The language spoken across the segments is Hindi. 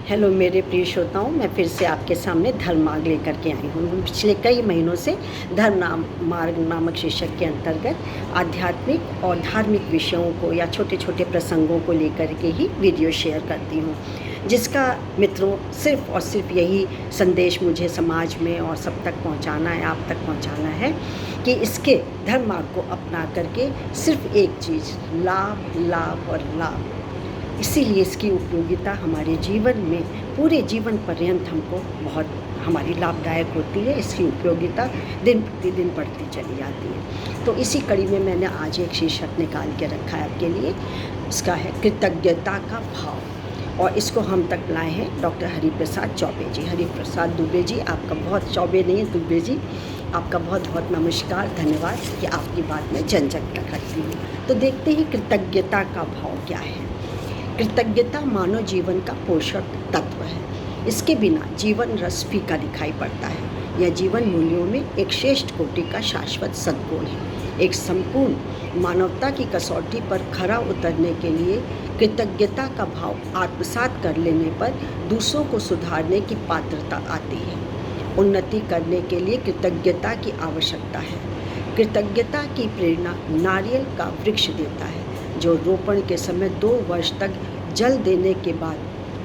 हेलो मेरे प्रिय श्रोताओं, मैं फिर से आपके सामने धर्म मार्ग लेकर के आई हूँ। पिछले कई महीनों से मार्ग नामक शीर्षक के अंतर्गत आध्यात्मिक और धार्मिक विषयों को या छोटे छोटे प्रसंगों को लेकर के ही वीडियो शेयर करती हूँ, जिसका मित्रों सिर्फ़ और सिर्फ यही संदेश मुझे समाज में और सब तक पहुँचाना है, आप तक पहुँचाना है कि इसके धर्म मार्ग को अपना करके सिर्फ एक चीज़, लाभ लाभ और लाभ। इसीलिए इसकी उपयोगिता हमारे जीवन में पूरे जीवन पर्यंत हमको बहुत हमारी लाभदायक होती है। इसकी उपयोगिता दिन प्रतिदिन बढ़ती चली जाती है। तो इसी कड़ी में मैंने आज एक शीर्षक निकाल के रखा है आपके लिए। इसका है कृतज्ञता का भाव, और इसको हम तक लाए हैं डॉक्टर हरिप्रसाद चौबे जी। हरिप्रसाद दुबे जी, आपका बहुत, चौबे नहीं है, दुबे जी, आपका बहुत बहुत नमस्कार, धन्यवाद कि आपकी बात मैं जन जन तक रखती हूँ। तो देखते ही कृतज्ञता का भाव क्या है। कृतज्ञता मानव जीवन का पोषक तत्व है। इसके बिना जीवन रस फीका दिखाई पड़ता है। यह जीवन मूल्यों में एक श्रेष्ठ कोटि का शाश्वत सद्गुण है। एक संपूर्ण मानवता की कसौटी पर खरा उतरने के लिए कृतज्ञता का भाव आत्मसात कर लेने पर दूसरों को सुधारने की पात्रता आती है। उन्नति करने के लिए कृतज्ञता की आवश्यकता है। कृतज्ञता की प्रेरणा नारियल का वृक्ष देता है, जो रोपण के समय 2 वर्ष तक जल देने के बाद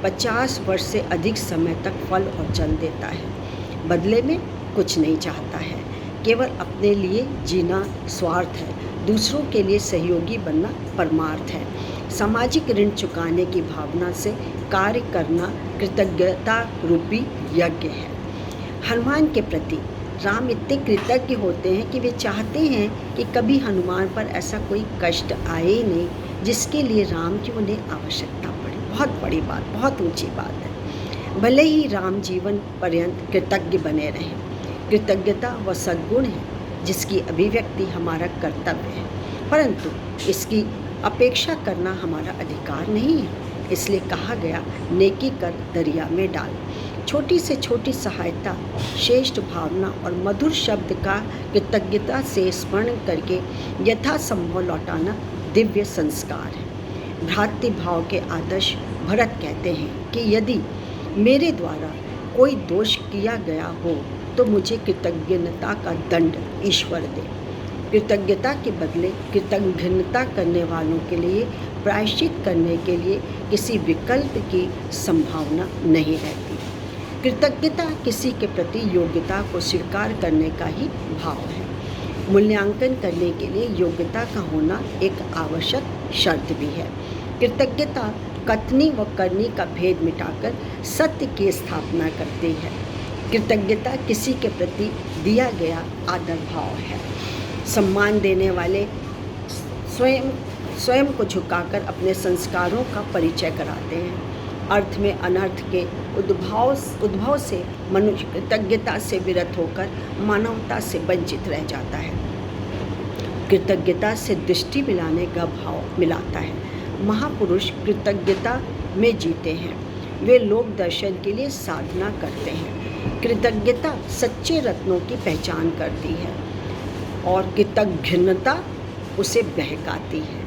50 वर्ष से अधिक समय तक फल और जल देता है। बदले में कुछ नहीं चाहता है, केवल अपने लिए जीना स्वार्थ है, दूसरों के लिए सहयोगी बनना परमार्थ है। सामाजिक ऋण चुकाने की भावना से कार्य करना कृतज्ञता रूपी यज्ञ है। हनुमान के प्रति राम इतने कृतज्ञ होते हैं कि वे चाहते हैं कि कभी हनुमान पर ऐसा कोई कष्ट आए ही नहीं जिसके लिए राम की उन्हें आवश्यकता पड़े। बहुत बड़ी बात, बहुत ऊंची बात है। भले ही राम जीवन पर्यंत कृतज्ञ बने रहें। कृतज्ञता वह सद्गुण है जिसकी अभिव्यक्ति हमारा कर्तव्य है, परंतु इसकी अपेक्षा करना हमारा अधिकार नहीं है। इसलिए कहा गया, नेकी कर दरिया में डाल। छोटी से छोटी सहायता, श्रेष्ठ भावना और मधुर शब्द का कृतज्ञता से स्मरण करके यथासंभव लौटाना दिव्य संस्कार है। भ्रातृ भाव के आदर्श भरत कहते हैं कि यदि मेरे द्वारा कोई दोष किया गया हो तो मुझे कृतज्ञता का दंड ईश्वर दे। कृतज्ञता के बदले कृतज्ञता करने वालों के लिए प्रायश्चित करने के लिए किसी विकल्प की संभावना नहीं रहती। कृतज्ञता किसी के प्रति योग्यता को स्वीकार करने का ही भाव है। मूल्यांकन करने के लिए योग्यता का होना एक आवश्यक शर्त भी है। कृतज्ञता कथनी व करनी का भेद मिटाकर सत्य की स्थापना करती है। कृतज्ञता किसी के प्रति दिया गया आदर भाव है। सम्मान देने वाले स्वयं को झुकाकर अपने संस्कारों का परिचय कराते हैं। अर्थ में अनर्थ के उद्भव से मनुष्य कृतज्ञता से विरत होकर मानवता से वंचित रह जाता है। कृतज्ञता से दृष्टि मिलाने का भाव मिलाता है। महापुरुष कृतज्ञता में जीते हैं। वे लोक दर्शन के लिए साधना करते हैं। कृतज्ञता सच्चे रत्नों की पहचान करती है और कृतज्ञता उसे बहकाती है।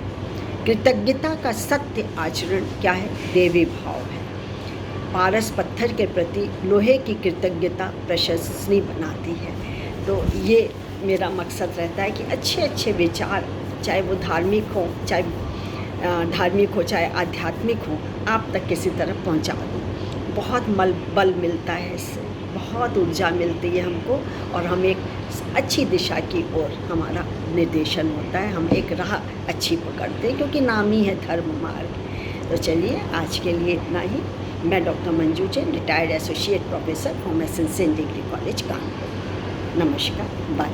कृतज्ञता का सत्य आचरण क्या है? देवी भाव है। पारस पत्थर के प्रति लोहे की कृतज्ञता प्रशंसनीय बनाती है। तो ये मेरा मकसद रहता है कि अच्छे अच्छे विचार, चाहे वो धार्मिक हो, चाहे आध्यात्मिक हो, आप तक किसी तरह पहुंचा दूँ। बहुत बल मिलता है इससे, बहुत ऊर्जा मिलती है हमको, और हम एक अच्छी दिशा की ओर हमारा निर्देशन होता है। हम एक राह अच्छी पकड़ते हैं, क्योंकि नाम ही है धर्म मार्ग। तो चलिए आज के लिए इतना ही। मैं doctor Manju Jain, retired associate professor, homeopathy saint degree college Kanpur. नमस्कार, बाय।